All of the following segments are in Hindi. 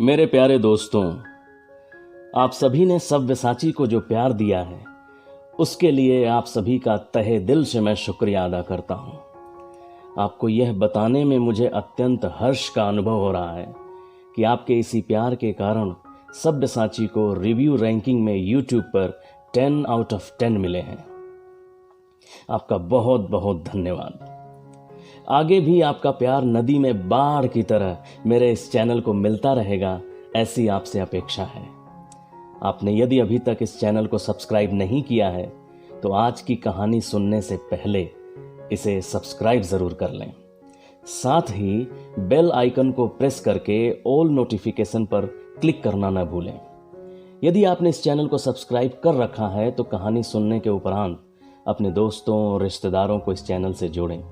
मेरे प्यारे दोस्तों, आप सभी ने सव्यसाची को जो प्यार दिया है उसके लिए आप सभी का तहे दिल से मैं शुक्रिया अदा करता हूं। आपको यह बताने में मुझे अत्यंत हर्ष का अनुभव हो रहा है कि आपके इसी प्यार के कारण सव्यसाची को रिव्यू रैंकिंग में यूट्यूब पर 10 आउट ऑफ 10 मिले हैं। आपका बहुत बहुत धन्यवाद। आगे भी आपका प्यार नदी में बाढ़ की तरह मेरे इस चैनल को मिलता रहेगा, ऐसी आपसे अपेक्षा है। आपने यदि अभी तक इस चैनल को सब्सक्राइब नहीं किया है तो आज की कहानी सुनने से पहले इसे सब्सक्राइब जरूर कर लें। साथ ही बेल आइकन को प्रेस करके ऑल नोटिफिकेशन पर क्लिक करना न भूलें। यदि आपने इस चैनल को सब्सक्राइब कर रखा है तो कहानी सुनने के उपरांत अपने दोस्तों और रिश्तेदारों को इस चैनल से जोड़ें।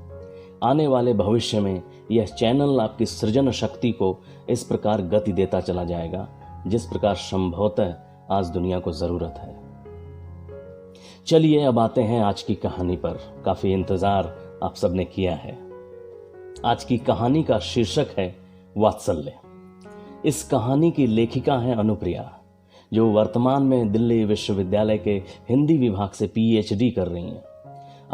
आने वाले भविष्य में यह चैनल आपकी सृजन शक्ति को इस प्रकार गति देता चला जाएगा जिस प्रकार संभवतः आज दुनिया को जरूरत है। चलिए अब आते हैं आज की कहानी पर। काफी इंतजार आप सबने किया है। आज की कहानी का शीर्षक है वात्सल्य। इस कहानी की लेखिका है अनुप्रिया, जो वर्तमान में दिल्ली विश्वविद्यालय के हिंदी विभाग से पीएचडी कर रही हैं।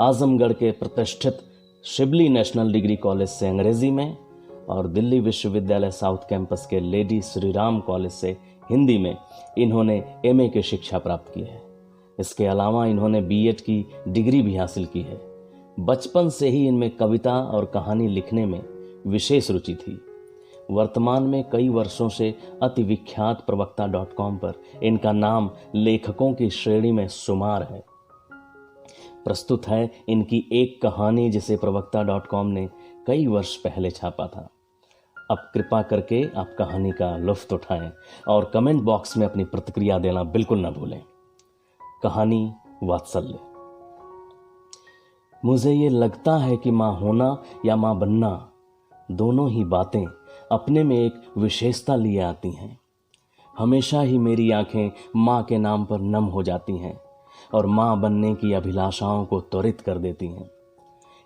आजमगढ़ के प्रतिष्ठित शिबली नेशनल डिग्री कॉलेज से अंग्रेजी में और दिल्ली विश्वविद्यालय साउथ कैंपस के लेडी श्रीराम कॉलेज से हिंदी में इन्होंने एमए की शिक्षा प्राप्त की है। इसके अलावा इन्होंने बीएड की डिग्री भी हासिल की है। बचपन से ही इनमें कविता और कहानी लिखने में विशेष रुचि थी। वर्तमान में कई वर्षों से अति विख्यात प्रवक्ता.com पर इनका नाम लेखकों की श्रेणी में शुमार है। प्रस्तुत है इनकी एक कहानी जिसे प्रवक्ता.com ने कई वर्ष पहले छापा था। अब कृपा करके आप कहानी का लुत्फ उठाएं और कमेंट बॉक्स में अपनी प्रतिक्रिया देना बिल्कुल न भूलें। कहानी वात्सल्य। मुझे ये लगता है कि माँ होना या माँ बनना दोनों ही बातें अपने में एक विशेषता लिए आती हैं। हमेशा ही मेरी आंखें माँ के नाम पर नम हो जाती हैं और माँ बनने की अभिलाषाओं को त्वरित कर देती हैं।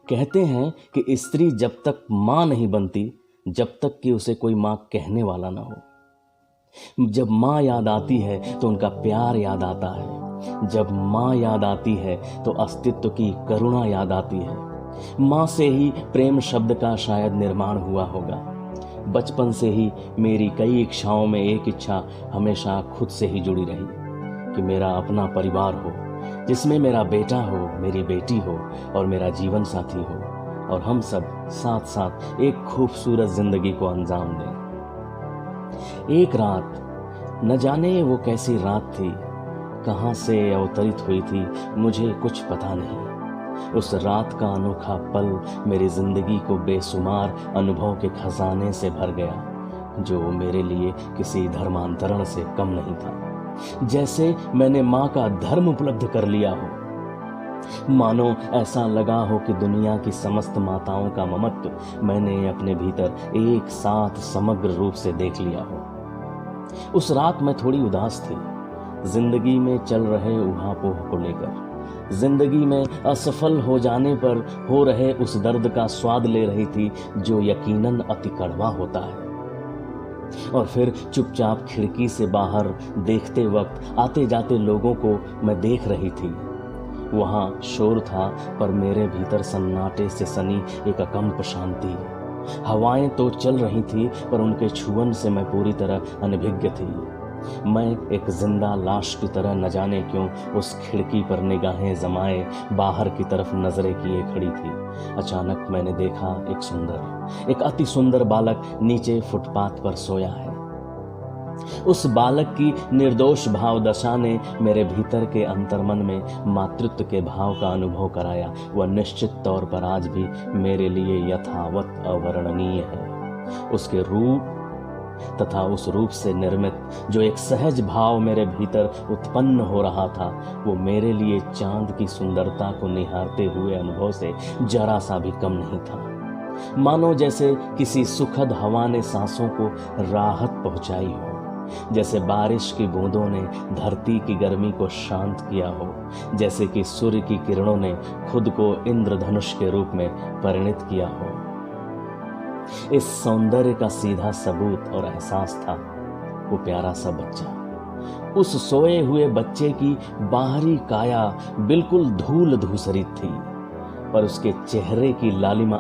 कहते हैं कि स्त्री जब तक माँ नहीं बनती जब तक कि उसे कोई माँ कहने वाला ना हो। जब माँ याद आती है तो उनका प्यार याद आता है। जब माँ याद आती है तो अस्तित्व की करुणा याद आती है। माँ से ही प्रेम शब्द का शायद निर्माण हुआ होगा। बचपन से ही मेरी कई इच्छाओं में एक इच्छा हमेशा खुद से ही जुड़ी रही कि मेरा अपना परिवार हो, जिसमें मेरा बेटा हो, मेरी बेटी हो और मेरा जीवन साथी हो, और हम सब साथ साथ एक खूबसूरत जिंदगी को अंजाम दें। एक रात, न जाने वो कैसी रात थी, कहां से अवतरित हुई थी, मुझे कुछ पता नहीं। उस रात का अनोखा पल मेरी जिंदगी को बेशुमार अनुभव के खजाने से भर गया, जो मेरे लिए किसी धर्मांतरण से कम नहीं था। जैसे मैंने माँ का धर्म उपलब्ध कर लिया हो। मानो ऐसा लगा हो कि दुनिया की समस्त माताओं का ममत्व मैंने अपने भीतर एक साथ समग्र रूप से देख लिया हो। उस रात मैं थोड़ी उदास थी, जिंदगी में चल रहे उहापोह को लेकर। जिंदगी में असफल हो जाने पर हो रहे उस दर्द का स्वाद ले रही थी जो यकीनन अति कड़वा होता है। और फिर चुपचाप खिड़की से बाहर देखते वक्त आते जाते लोगों को मैं देख रही थी। वहां शोर था पर मेरे भीतर सन्नाटे से सनी एक अकंप शांति। हवाएं तो चल रही थी पर उनके छुअन से मैं पूरी तरह अनभिज्ञ थी। मैं एक जिंदा लाश की तरह न जाने क्यों उस खिड़की पर निगाहें जमाए बाहर की तरफ नजरें किए खड़ी थी। अचानक मैंने देखा एक अति सुंदर बालक नीचे फुटपाथ पर सोया है। उस बालक की निर्दोष भाव दशा ने मेरे भीतर के अंतर्मन में मातृत्व के भाव का अनुभव कराया। वह निश्चित तौर पर आज भी मेरे लिए यथावत अवर्णनीय है। उसके रूप तथा उस रूप से निर्मित जो एक सहज भाव मेरे भीतर उत्पन्न हो रहा था, वो मेरे लिए चांद की सुंदरता को निहारते हुए अनुभव से जरा सा भी कम नहीं था। मानो जैसे किसी सुखद हवा ने सांसों को राहत पहुंचाई हो, जैसे बारिश की बूंदों ने धरती की गर्मी को शांत किया हो, जैसे कि सूर्य की किरणों ने खुद को इंद्रधनुष के रूप में परिणित किया हो। इस सौंदर्य का सीधा सबूत और एहसास था वो प्यारा सा बच्चा। उस सोए हुए बच्चे की बाहरी काया बिल्कुल धूल धूसरित थी, पर उसके चेहरे की लालिमा,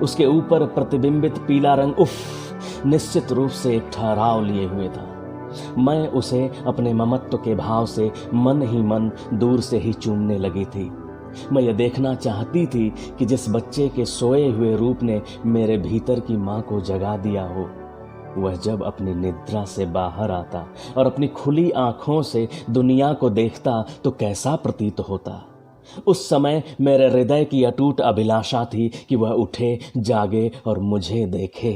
उसके ऊपर प्रतिबिंबित पीला रंग, उफ, निश्चित रूप से एक ठहराव लिए हुए था। मैं उसे अपने ममत्व के भाव से मन ही मन दूर से ही चूमने लगी थी। मैं यह देखना चाहती थी कि जिस बच्चे के सोए हुए रूप ने मेरे भीतर की माँ को जगा दिया हो, वह जब अपनी निद्रा से बाहर आता और अपनी खुली आंखों से दुनिया को देखता तो कैसा प्रतीत होता। उस समय मेरे हृदय की अटूट अभिलाषा थी कि वह उठे, जागे और मुझे देखे,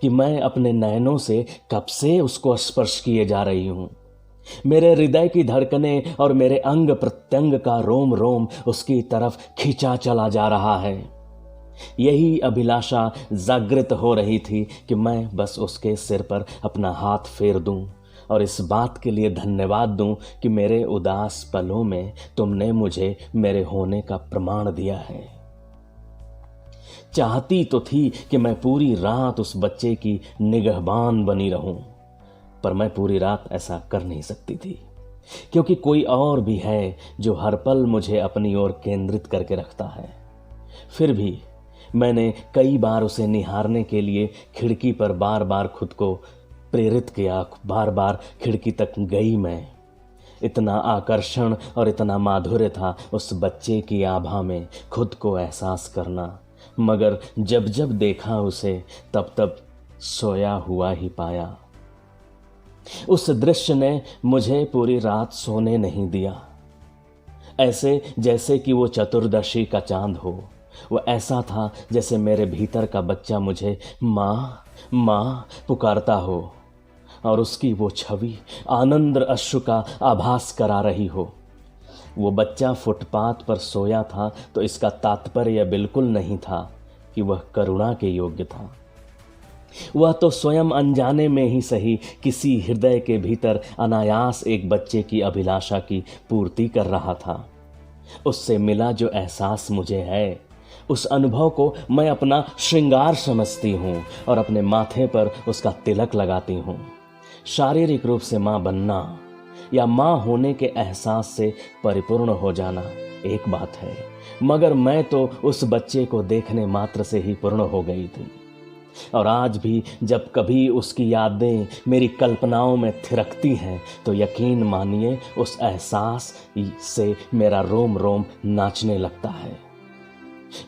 कि मैं अपने नयनों से कब से उसको स्पर्श किए जा रही हूं। मेरे हृदय की धड़कनें और मेरे अंग प्रत्यंग का रोम रोम उसकी तरफ खींचा चला जा रहा है। यही अभिलाषा जागृत हो रही थी कि मैं बस उसके सिर पर अपना हाथ फेर दूं और इस बात के लिए धन्यवाद दूं कि मेरे उदास पलों में तुमने मुझे मेरे होने का प्रमाण दिया है। चाहती तो थी कि मैं पूरी रात उस बच्चे की निगहबान बनी रहूं, पर मैं पूरी रात ऐसा कर नहीं सकती थी, क्योंकि कोई और भी है जो हर पल मुझे अपनी ओर केंद्रित करके रखता है। फिर भी मैंने कई बार उसे निहारने के लिए खिड़की पर बार बार खुद को प्रेरित किया, बार बार खिड़की तक गई मैं। इतना आकर्षण और इतना माधुर्य था उस बच्चे की आभा में खुद को एहसास करना, मगर जब जब देखा उसे तब तब सोया हुआ ही पाया। उस दृश्य ने मुझे पूरी रात सोने नहीं दिया। ऐसे जैसे कि वो चतुर्दशी का चांद हो। वह ऐसा था जैसे मेरे भीतर का बच्चा मुझे माँ माँ पुकारता हो और उसकी वो छवि आनंद अश्रु का आभास करा रही हो। वो बच्चा फुटपाथ पर सोया था तो इसका तात्पर्य बिल्कुल नहीं था कि वह करुणा के योग्य था। वह तो स्वयं अनजाने में ही सही किसी हृदय के भीतर अनायास एक बच्चे की अभिलाषा की पूर्ति कर रहा था। उससे मिला जो एहसास मुझे है, उस अनुभव को मैं अपना श्रृंगार समझती हूँ और अपने माथे पर उसका तिलक लगाती हूँ। शारीरिक रूप से माँ बनना या माँ होने के एहसास से परिपूर्ण हो जाना एक बात है, मगर मैं तो उस बच्चे को देखने मात्र से ही पूर्ण हो गई थी। और आज भी जब कभी उसकी यादें मेरी कल्पनाओं में थिरकती हैं तो यकीन मानिए उस एहसास से मेरा रोम रोम नाचने लगता है।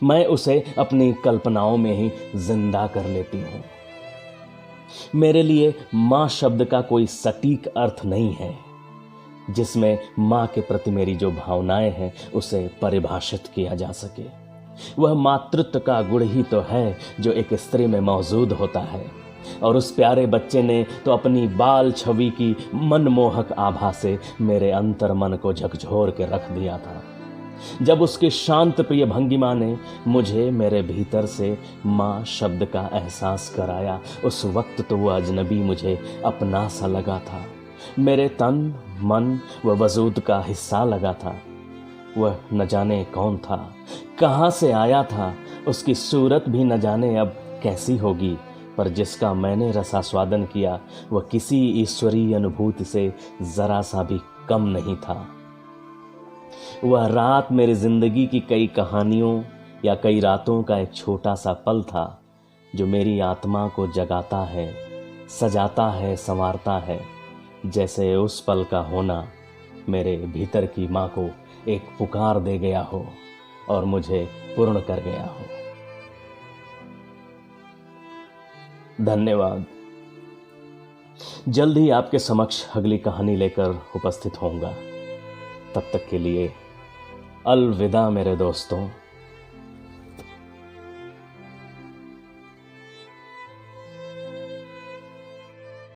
मैं उसे अपनी कल्पनाओं में ही जिंदा कर लेती हूँ। मेरे लिए माँ शब्द का कोई सटीक अर्थ नहीं है जिसमें माँ के प्रति मेरी जो भावनाएं हैं उसे परिभाषित किया जा सके। वह मातृत्व का गुण ही तो है जो एक स्त्री में मौजूद होता है, और उस प्यारे बच्चे ने तो अपनी बाल छवि की मनमोहक आभा से मेरे अंतर मन को झकझोर के रख दिया था। जब उसकी शांत प्रिय भंगिमा ने मुझे मेरे भीतर से माँ शब्द का एहसास कराया, उस वक्त तो वह अजनबी मुझे अपना सा लगा था, मेरे तन मन व वजूद का हिस्सा लगा था। वह न जाने कौन था, कहाँ से आया था, उसकी सूरत भी न जाने अब कैसी होगी, पर जिसका मैंने रसास्वादन किया वह किसी ईश्वरीय अनुभूति से जरा सा भी कम नहीं था। वह रात मेरी जिंदगी की कई कहानियों या कई रातों का एक छोटा सा पल था जो मेरी आत्मा को जगाता है, सजाता है, संवारता है, जैसे उस पल का होना मेरे भीतर की माँ को एक पुकार दे गया हो और मुझे पूर्ण कर गया हो। धन्यवाद। जल्द ही आपके समक्ष अगली कहानी लेकर उपस्थित होऊंगा। तब तक के लिए अलविदा मेरे दोस्तों।